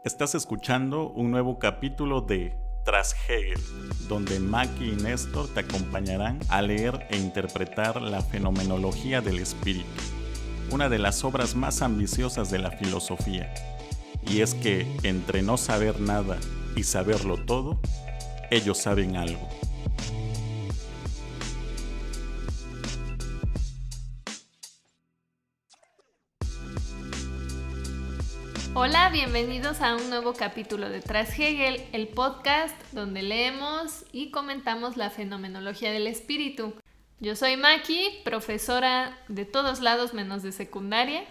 Estás escuchando un nuevo capítulo de Tras Hegel, donde Maki y Néstor te acompañarán a leer e interpretar la fenomenología del espíritu, una de las obras más ambiciosas de la filosofía. Y es que entre no saber nada y saberlo todo, ellos saben algo. Hola, bienvenidos a un nuevo capítulo de Tras Hegel, el podcast donde leemos y comentamos la fenomenología del espíritu. Yo soy Maki, profesora de todos lados menos de secundaria.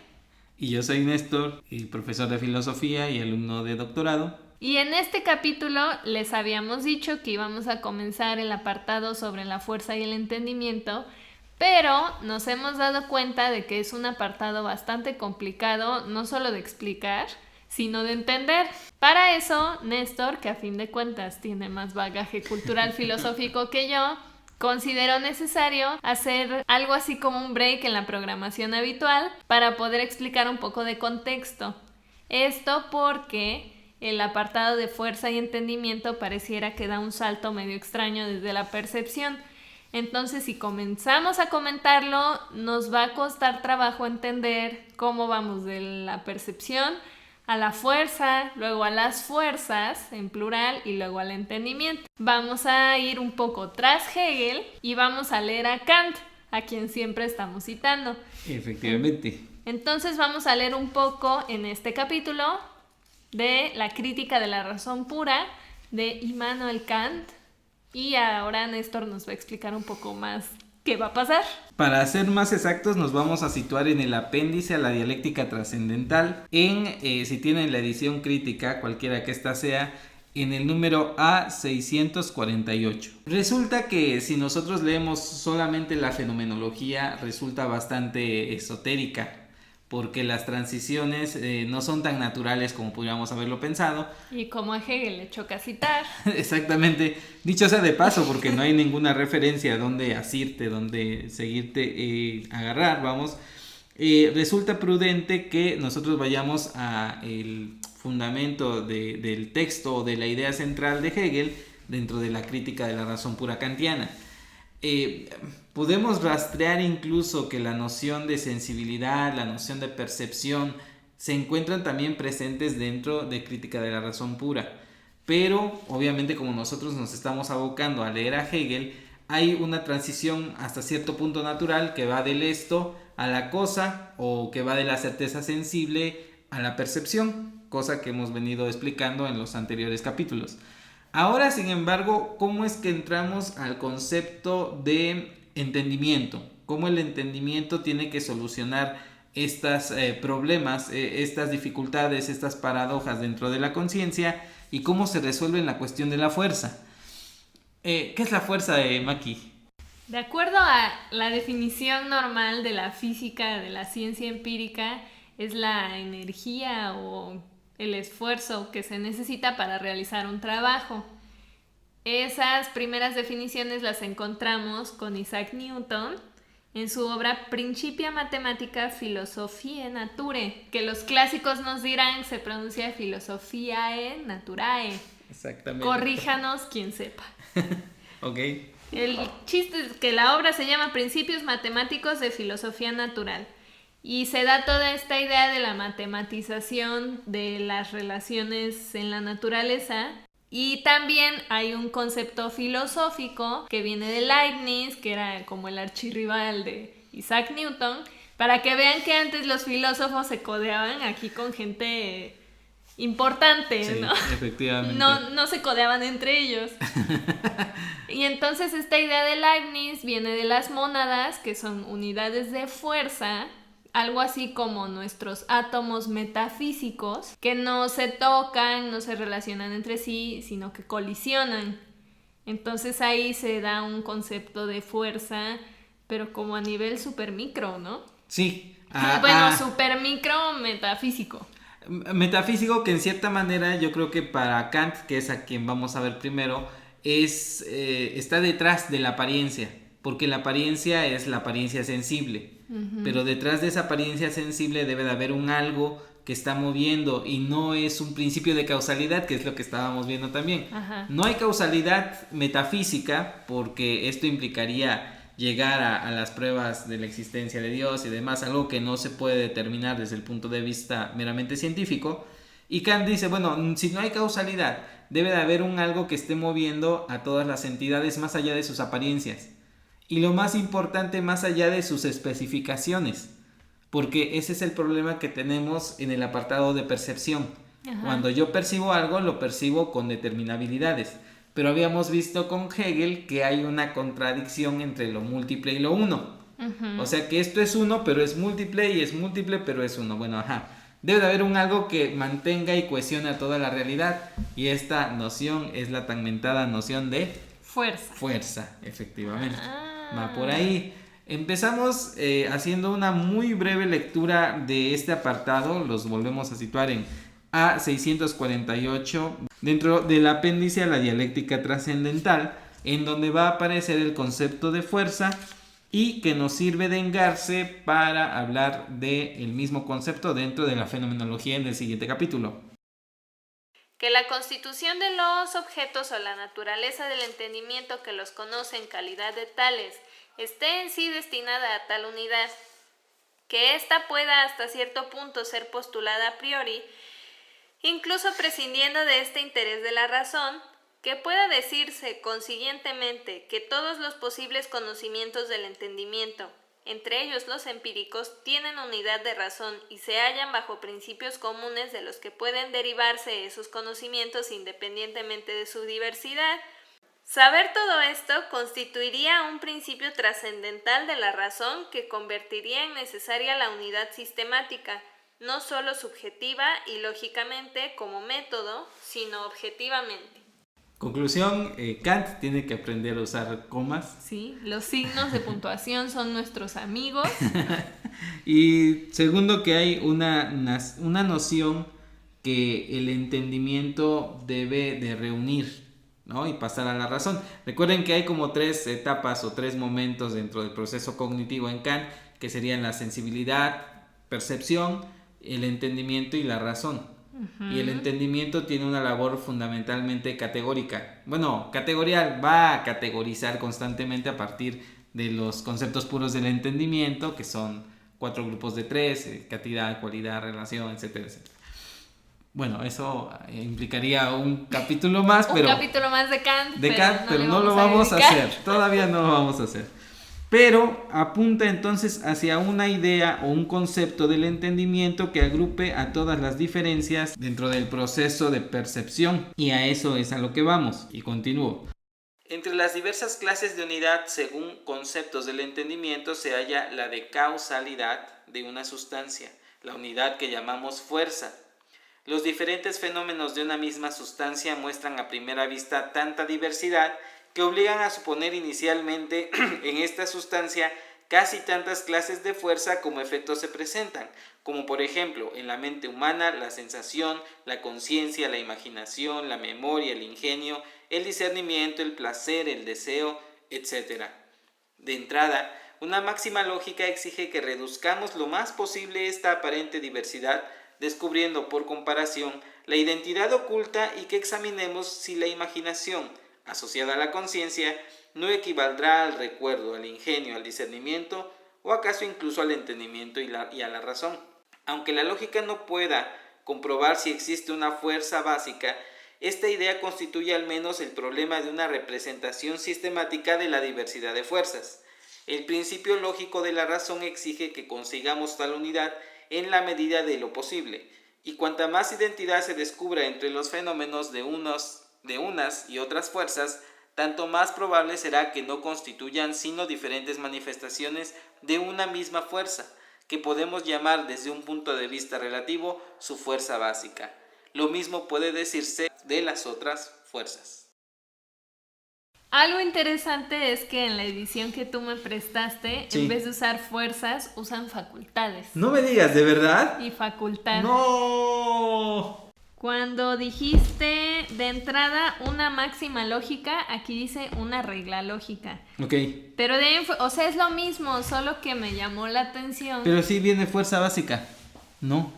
Y yo soy Néstor, profesor de filosofía y alumno de doctorado. Y en este capítulo les habíamos dicho que íbamos a comenzar el apartado sobre la fuerza y el entendimiento, pero nos hemos dado cuenta de que es un apartado bastante complicado, no solo de explicar, sino de entender. Para eso, Néstor, que a fin de cuentas tiene más bagaje cultural filosófico que yo, consideró necesario hacer algo así como un break en la programación habitual para poder explicar un poco de contexto. Esto porque el apartado de fuerza y entendimiento pareciera que da un salto medio extraño desde la percepción. Entonces, si comenzamos a comentarlo, nos va a costar trabajo entender cómo vamos de la percepción a la fuerza, luego a las fuerzas en plural y luego al entendimiento. Vamos a ir un poco tras Hegel y vamos a leer a Kant, a quien siempre estamos citando. Efectivamente. Entonces vamos a leer un poco en este capítulo de la crítica de la razón pura de Immanuel Kant. Y ahora Néstor nos va a explicar un poco más qué va a pasar. Para ser más exactos, nos vamos a situar en el apéndice a la dialéctica trascendental, si tienen la edición crítica, cualquiera que ésta sea, en el número A648. Resulta que si nosotros leemos solamente la fenomenología, resulta bastante esotérica, porque las transiciones no son tan naturales como pudiéramos haberlo pensado. Y como a Hegel le choca citar. Exactamente. Dicho sea de paso, porque no hay ninguna referencia donde asirte, donde seguirte, agarrar, vamos. Resulta prudente que nosotros vayamos a el fundamento del texto o de la idea central de Hegel dentro de la crítica de la razón pura kantiana. Podemos rastrear incluso que la noción de sensibilidad, la noción de percepción se encuentran también presentes dentro de crítica de la razón pura, pero obviamente como nosotros nos estamos abocando a leer a Hegel, hay una transición hasta cierto punto natural que va del esto a la cosa, o que va de la certeza sensible a la percepción, cosa que hemos venido explicando en los anteriores capítulos. Ahora, sin embargo, ¿cómo es que entramos al concepto de entendimiento? ¿Cómo el entendimiento tiene que solucionar estos problemas, estas dificultades, estas paradojas dentro de la conciencia? ¿Y cómo se resuelve la cuestión de la fuerza? ¿Qué es la fuerza, Maki? De acuerdo a la definición normal de la física, de la ciencia empírica, es la energía o el esfuerzo que se necesita para realizar un trabajo. Esas primeras definiciones las encontramos con Isaac Newton en su obra Principia Mathematica Philosophiae Naturae, que los clásicos nos dirán se pronuncia Philosophiae Naturae. Exactamente. Corríjanos quien sepa. Ok. El chiste es que la obra se llama Principios Matemáticos de Filosofía Natural. Y se da toda esta idea de la matematización de las relaciones en la naturaleza. Y también hay un concepto filosófico que viene de Leibniz, que era como el archirrival de Isaac Newton, para que vean que antes los filósofos se codeaban aquí con gente importante, sí, ¿no? Efectivamente. No se codeaban entre ellos. Y entonces esta idea de Leibniz viene de las mónadas, que son unidades de fuerza, algo así como nuestros átomos metafísicos, que no se tocan, no se relacionan entre sí, sino que colisionan. Entonces ahí se da un concepto de fuerza, pero como a nivel supermicro, ¿no? Sí. Supermicro metafísico. Metafísico, que en cierta manera yo creo que para Kant, que es a quien vamos a ver primero, está detrás de la apariencia, porque la apariencia es la apariencia sensible. Uh-huh. Pero detrás de esa apariencia sensible debe de haber un algo que está moviendo y no es un principio de causalidad, que es lo que estábamos viendo también. Ajá. No hay causalidad metafísica porque esto implicaría llegar a las pruebas de la existencia de Dios y demás, algo que no se puede determinar desde el punto de vista meramente científico. Y Kant dice, bueno, si no hay causalidad, debe de haber un algo que esté moviendo a todas las entidades más allá de sus apariencias. Y lo más importante, más allá de sus especificaciones. Porque ese es el problema que tenemos en el apartado de percepción. Ajá. Cuando yo percibo algo, lo percibo con determinabilidades. Pero habíamos visto con Hegel que hay una contradicción entre lo múltiple y lo uno. Ujú. O sea que esto es uno, pero es múltiple, y es múltiple, pero es uno. Bueno, debe de haber un algo que mantenga y cohesione a toda la realidad. Y esta noción es la tan mentada noción de fuerza, efectivamente. Va por ahí. Empezamos haciendo una muy breve lectura de este apartado. Los volvemos a situar en A648, dentro del apéndice a la dialéctica trascendental, en donde va a aparecer el concepto de fuerza y que nos sirve de engarce para hablar del mismo concepto dentro de la fenomenología en el siguiente capítulo. Que la constitución de los objetos o la naturaleza del entendimiento que los conoce en calidad de tales esté en sí destinada a tal unidad, que ésta pueda hasta cierto punto ser postulada a priori, incluso prescindiendo de este interés de la razón, que pueda decirse consiguientemente que todos los posibles conocimientos del entendimiento, entre ellos los empíricos, tienen unidad de razón y se hallan bajo principios comunes de los que pueden derivarse esos conocimientos independientemente de su diversidad. Saber todo esto constituiría un principio trascendental de la razón que convertiría en necesaria la unidad sistemática, no solo subjetiva y lógicamente como método, sino objetivamente. Conclusión, Kant tiene que aprender a usar comas. Sí, los signos de puntuación son nuestros amigos. Y segundo, que hay una noción que el entendimiento debe de reunir, ¿no? Y pasar a la razón. Recuerden que hay como 3 etapas o 3 momentos dentro del proceso cognitivo en Kant, que serían la sensibilidad, percepción, el entendimiento y la razón. Y el entendimiento tiene una labor fundamentalmente categórica. Bueno, categorial, va a categorizar constantemente a partir de los conceptos puros del entendimiento, que son 4 grupos de 3, cantidad, cualidad, relación, etcétera, etcétera. Bueno, eso implicaría un capítulo más, un capítulo más de Kant, pero no lo vamos a hacer. Todavía no lo vamos a hacer. Pero apunta entonces hacia una idea o un concepto del entendimiento que agrupe a todas las diferencias dentro del proceso de percepción. Y a eso es a lo que vamos. Y continúo. Entre las diversas clases de unidad, según conceptos del entendimiento, se halla la de causalidad de una sustancia, la unidad que llamamos fuerza. Los diferentes fenómenos de una misma sustancia muestran a primera vista tanta diversidad que obligan a suponer inicialmente en esta sustancia casi tantas clases de fuerza como efectos se presentan, como por ejemplo en la mente humana la sensación, la conciencia, la imaginación, la memoria, el ingenio, el discernimiento, el placer, el deseo, etc. De entrada, una máxima lógica exige que reduzcamos lo más posible esta aparente diversidad, descubriendo por comparación la identidad oculta y que examinemos si la imaginación, asociada a la conciencia, no equivaldrá al recuerdo, al ingenio, al discernimiento o acaso incluso al entendimiento y a la razón. Aunque la lógica no pueda comprobar si existe una fuerza básica, esta idea constituye al menos el problema de una representación sistemática de la diversidad de fuerzas. El principio lógico de la razón exige que consigamos tal unidad en la medida de lo posible, y cuanta más identidad se descubra entre los fenómenos de unas y otras fuerzas, tanto más probable será que no constituyan sino diferentes manifestaciones de una misma fuerza, que podemos llamar desde un punto de vista relativo su fuerza básica. Lo mismo puede decirse de las otras fuerzas. Algo interesante es que en la edición que tú me prestaste, sí, en vez de usar fuerzas, usan facultades. No me digas, ¿de verdad? Y facultad. ¡No! Cuando dijiste de entrada una máxima lógica, aquí dice una regla lógica. Ok. Pero de ahí, o sea, es lo mismo, solo que me llamó la atención. Pero sí viene fuerza básica. No.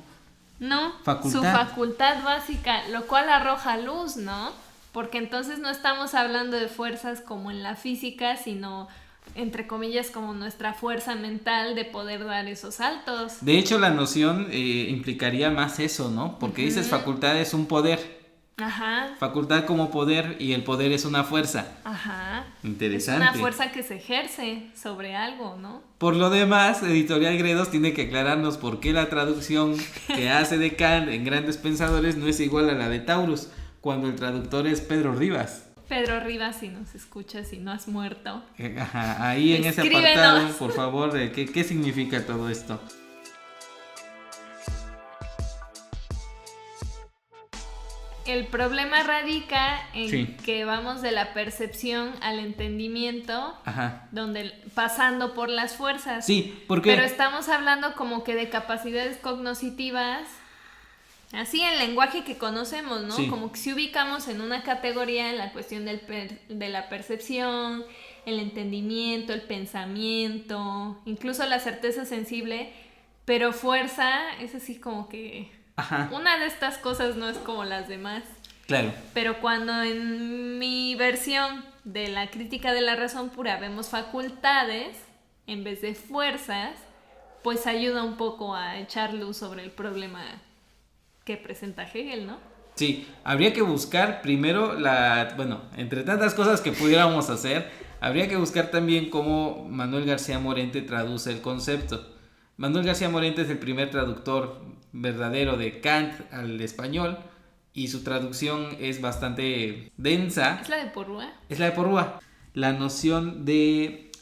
No, facultad. su facultad básica, lo cual arroja luz, ¿no? Porque entonces no estamos hablando de fuerzas como en la física, sino, entre comillas, como nuestra fuerza mental de poder dar esos saltos. De hecho, la noción implicaría más eso, ¿no? Porque dices facultad es un poder. Ajá. Facultad como poder y el poder es una fuerza. Ajá. Interesante. Es una fuerza que se ejerce sobre algo, ¿no? Por lo demás, Editorial Gredos tiene que aclararnos por qué la traducción que hace de Kant en Grandes Pensadores no es igual a la de Taurus, cuando el traductor es Pedro Rivas. Pedro Rivas, si nos escuchas, si no has muerto. Ajá, ahí en ese apartado, por favor, ¿qué significa todo esto? El problema radica en Sí. que vamos de la percepción al entendimiento, Ajá. pasando por las fuerzas. Sí, porque... Pero estamos hablando como que de capacidades cognitivas, así en lenguaje que conocemos, ¿no? Sí. Como que si ubicamos en una categoría en la cuestión de la percepción, el entendimiento, el pensamiento, incluso la certeza sensible, pero fuerza es así como que... Ajá. Una de estas cosas no es como las demás. Claro. Pero cuando en mi versión de la crítica de la razón pura vemos facultades en vez de fuerzas, pues ayuda un poco a echar luz sobre el problema que presenta Hegel, ¿no? Sí, habría que buscar primero bueno, entre tantas cosas que pudiéramos hacer, habría que buscar también cómo Manuel García Morente traduce el concepto. Manuel García Morente es el primer traductor verdadero de Kant al español y su traducción es bastante densa. ¿Es la de Porrúa? Es la de Porrúa. La noción de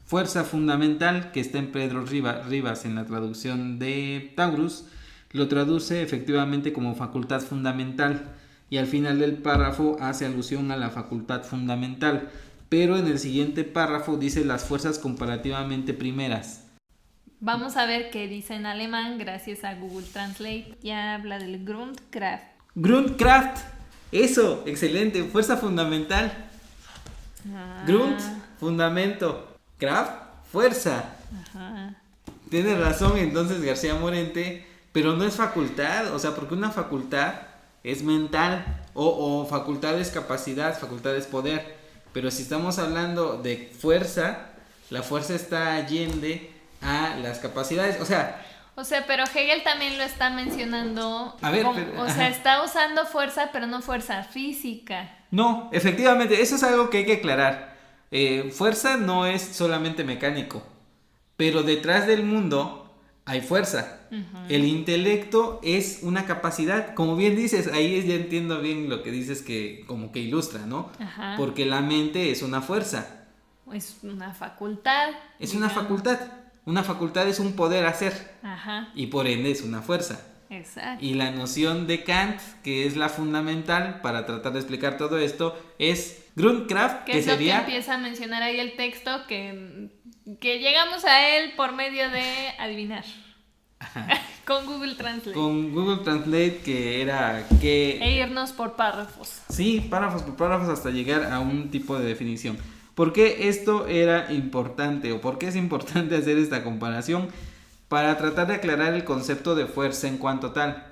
fuerza fundamental que está en Pedro Rivas en la traducción de Taurus, lo traduce efectivamente como facultad fundamental y al final del párrafo hace alusión a la facultad fundamental, pero en el siguiente párrafo dice las fuerzas comparativamente primeras. Vamos a ver qué dice en alemán gracias a Google Translate. Ya habla del Grundkraft. Grundkraft, eso, excelente, fuerza fundamental. Grund, fundamento. Kraft, fuerza. Ajá. Tiene razón entonces García Morente, pero no es facultad, o sea, porque una facultad es mental o facultad es capacidad, facultad es poder, pero si estamos hablando de fuerza, la fuerza está allende a las capacidades, o sea, pero Hegel también lo está mencionando. A ver, Está usando fuerza, pero no fuerza física. no, efectivamente, eso es algo que hay que aclarar. Fuerza no es solamente mecánico, pero detrás del mundo hay fuerza. Uh-huh. El intelecto es una capacidad, como bien dices, ahí ya entiendo bien lo que dices que como que ilustra, ¿no? Ajá. Porque la mente es una fuerza. Es una facultad. Es una facultad. Una facultad es un poder hacer. Ajá. Y por ende es una fuerza. Exacto. Y la noción de Kant, que es la fundamental para tratar de explicar todo esto, es Grundkraft, que sería... lo que empieza a mencionar ahí el texto, que llegamos a él por medio de adivinar. Ajá. Con Google Translate. Con Google Translate, que era que... E irnos por párrafos. Sí, párrafos por párrafos hasta llegar a un tipo de definición. ¿Por qué esto era importante o por qué es importante hacer esta comparación? Para tratar de aclarar el concepto de fuerza en cuanto tal,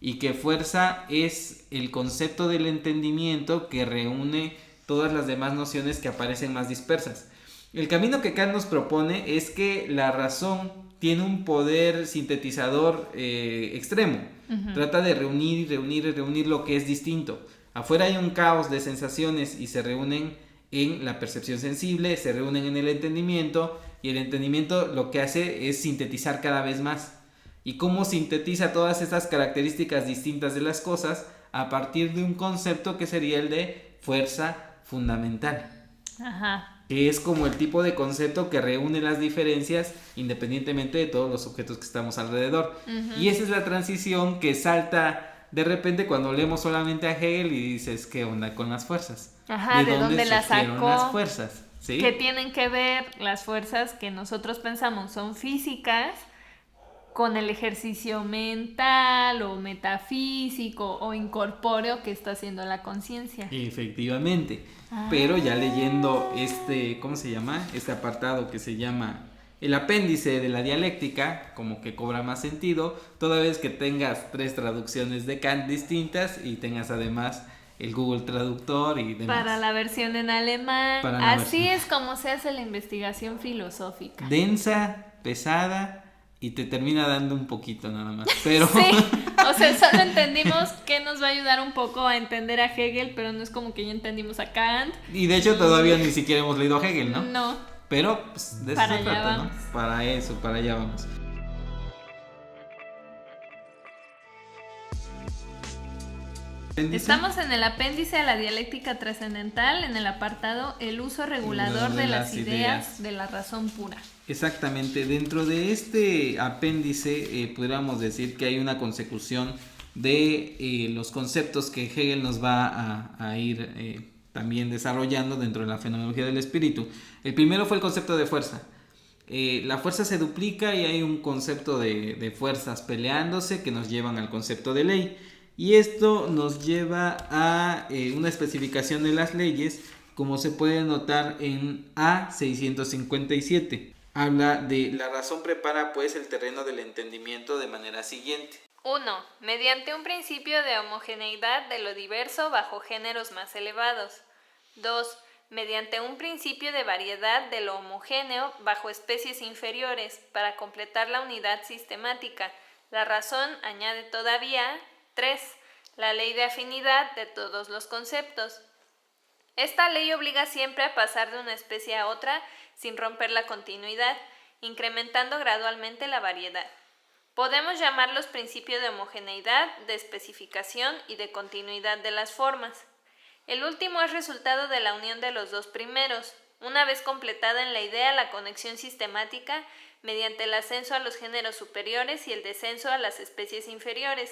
y que fuerza es el concepto del entendimiento que reúne todas las demás nociones que aparecen más dispersas. El camino que Kant nos propone es que la razón tiene un poder sintetizador extremo. Uh-huh. Trata de reunir lo que es distinto. Afuera hay un caos de sensaciones y se reúnen en la percepción sensible, se reúnen en el entendimiento, y el entendimiento lo que hace es sintetizar cada vez más. ¿Y cómo sintetiza todas estas características distintas de las cosas? A partir de un concepto que sería el de fuerza fundamental. Ajá. Que es como el tipo de concepto que reúne las diferencias independientemente de todos los objetos que estamos alrededor. Uh-huh. Y esa es la transición que salta de repente cuando leemos solamente a Hegel y dices, ¿qué onda con las fuerzas? Ajá, ¿de dónde las sacó? Las fuerzas, ¿sí? ¿Qué tienen que ver las fuerzas que nosotros pensamos son físicas con el ejercicio mental o metafísico o incorpóreo que está haciendo la conciencia? Efectivamente, pero ya leyendo ¿cómo se llama? Este apartado que se llama El apéndice de la dialéctica como que cobra más sentido, toda vez que tengas 3 traducciones de Kant distintas y tengas además el Google Traductor y demás. Para la versión en alemán. Así es como se hace la investigación filosófica. Densa, pesada y te termina dando un poquito nada más. Pero sí, o sea, solo entendimos que nos va a ayudar un poco a entender a Hegel, pero no es como que ya entendimos a Kant. Y de hecho todavía ni siquiera hemos leído a Hegel, ¿no? No. Pero pues, de eso se trata, ¿no? Para allá vamos. Estamos en el apéndice a la dialéctica trascendental, en el apartado el uso regulador de las ideas de la razón pura. Exactamente, dentro de este apéndice podríamos decir que hay una consecución de los conceptos que Hegel nos va a ir también desarrollando dentro de la fenomenología del espíritu. El primero fue el concepto de fuerza. La fuerza se duplica y hay un concepto de fuerzas peleándose que nos llevan al concepto de ley. Y esto nos lleva a una especificación de las leyes, como se puede notar en A657. Habla de la razón prepara pues el terreno del entendimiento de manera siguiente. 1. Mediante un principio de homogeneidad de lo diverso bajo géneros más elevados. 2. Mediante un principio de variedad de lo homogéneo bajo especies inferiores, para completar la unidad sistemática. La razón añade todavía 3. La ley de afinidad de todos los conceptos. Esta ley obliga siempre a pasar de una especie a otra sin romper la continuidad, incrementando gradualmente la variedad. Podemos llamarlos principios de homogeneidad, de especificación y de continuidad de las formas. El último es resultado de la unión de los dos primeros, una vez completada en la idea la conexión sistemática mediante el ascenso a los géneros superiores y el descenso a las especies inferiores,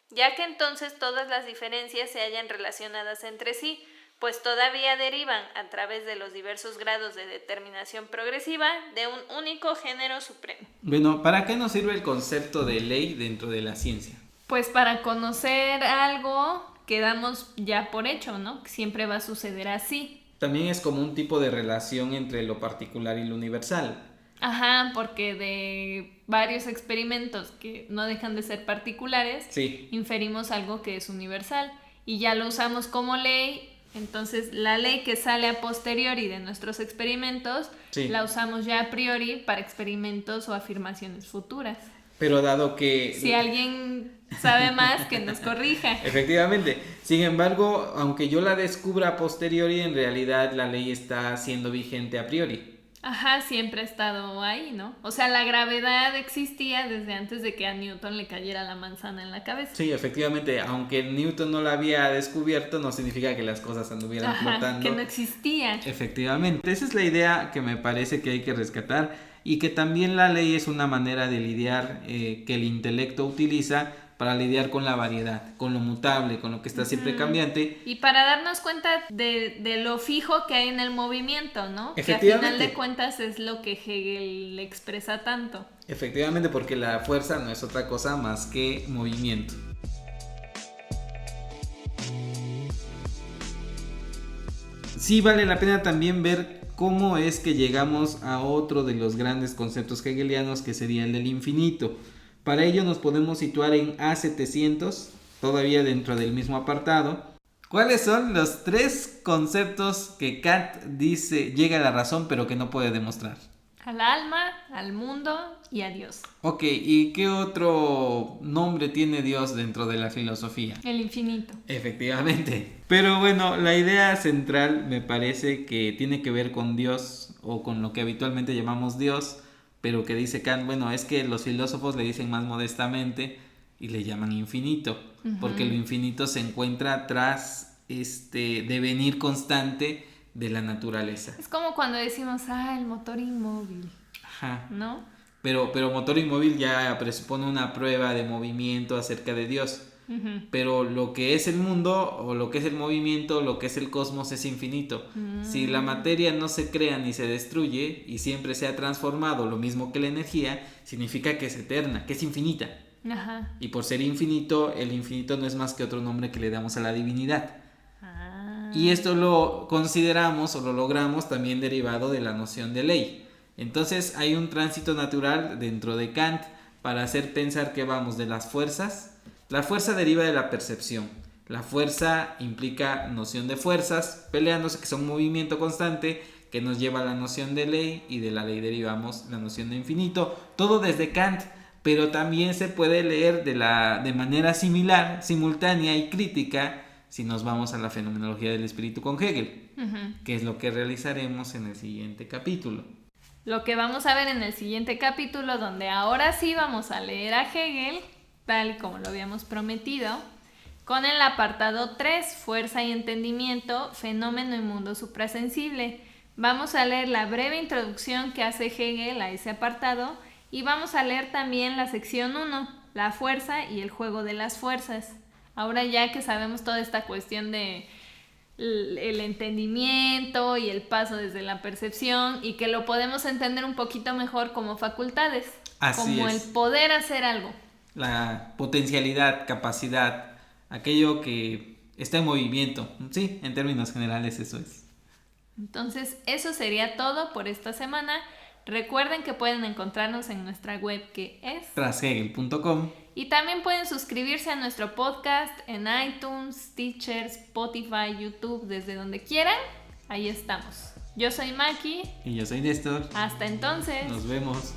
ya que entonces todas las diferencias se hallan relacionadas entre sí, pues todavía derivan, a través de los diversos grados de determinación progresiva, de un único género supremo. Bueno, ¿para qué nos sirve el concepto de ley dentro de la ciencia? Pues para conocer algo que damos ya por hecho, ¿no? Que siempre va a suceder así. También es como un tipo de relación entre lo particular y lo universal. Ajá, porque de varios experimentos que no dejan de ser particulares, sí, inferimos algo que es universal y ya lo usamos como ley. Entonces la ley que sale a posteriori de nuestros experimentos, sí, la usamos ya a priori para experimentos o afirmaciones futuras. Pero dado que... Si alguien sabe más, que nos corrija. Efectivamente. Sin embargo, aunque yo la descubra a posteriori, en realidad la ley está siendo vigente a priori. Ajá, siempre ha estado ahí, ¿no? O sea, la gravedad existía desde antes de que a Newton le cayera la manzana en la cabeza. Sí, efectivamente, aunque Newton no la había descubierto, no significa que las cosas anduvieran flotando. Que no existía. Efectivamente, esa es la idea que me parece que hay que rescatar, y que también la ley es una manera de lidiar que el intelecto utiliza para lidiar con la variedad, con lo mutable, con lo que está siempre cambiante. Y para darnos cuenta de lo fijo que hay en el movimiento, ¿no? Efectivamente. Que a final de cuentas es lo que Hegel expresa tanto. Efectivamente, porque la fuerza no es otra cosa más que movimiento. Sí vale la pena también ver cómo es que llegamos a otro de los grandes conceptos hegelianos, que sería el del infinito. Para ello nos podemos situar en A700, todavía dentro del mismo apartado. ¿Cuáles son los 3 conceptos que Kant dice llega a la razón pero que no puede demostrar? Al alma, al mundo y a Dios. Ok, ¿y qué otro nombre tiene Dios dentro de la filosofía? El infinito. Efectivamente. Pero bueno, la idea central me parece que tiene que ver con Dios, o con lo que habitualmente llamamos Dios, pero que dice Kant, bueno, es que los filósofos le dicen más modestamente y le llaman infinito, porque lo infinito se encuentra tras devenir constante de la naturaleza. Es como cuando decimos, el motor inmóvil. Ajá. ¿No? Pero motor inmóvil ya presupone una prueba de movimiento acerca de Dios. Pero lo que es el mundo, o lo que es el movimiento, lo que es el cosmos, es infinito. Si la materia no se crea ni se destruye y siempre se ha transformado, lo mismo que la energía, significa que es eterna, que es infinita. Ajá. Y por ser infinito, el infinito no es más que otro nombre que le damos a la divinidad. Y esto lo consideramos o lo logramos también derivado de la noción de ley. Entonces hay un tránsito natural dentro de Kant para hacer pensar que vamos de las fuerzas. La fuerza deriva de la percepción. La fuerza implica noción de fuerzas peleándose, que son un movimiento constante que nos lleva a la noción de ley, y de la ley derivamos la noción de infinito. Todo desde Kant, pero también se puede leer de manera similar, simultánea y crítica si nos vamos a la fenomenología del espíritu con Hegel, que es lo que realizaremos en el siguiente capítulo. Lo que vamos a ver en el siguiente capítulo, donde ahora sí vamos a leer a Hegel, tal y como lo habíamos prometido, con el apartado 3, Fuerza y Entendimiento, Fenómeno y Mundo Suprasensible. Vamos a leer la breve introducción que hace Hegel a ese apartado y vamos a leer también la sección 1, la fuerza y el juego de las fuerzas. Ahora ya que sabemos toda esta cuestión de el entendimiento y el paso desde la percepción, y que lo podemos entender un poquito mejor como facultades, como el poder hacer algo. La potencialidad, capacidad, aquello que está en movimiento. Sí, en términos generales eso es. Entonces, eso sería todo por esta semana. Recuerden que pueden encontrarnos en nuestra web, que es trashegel.com, y también pueden suscribirse a nuestro podcast en iTunes, Stitcher, Spotify, YouTube, desde donde quieran. Ahí estamos. Yo soy Maki. Y yo soy Néstor. Hasta entonces. Nos vemos.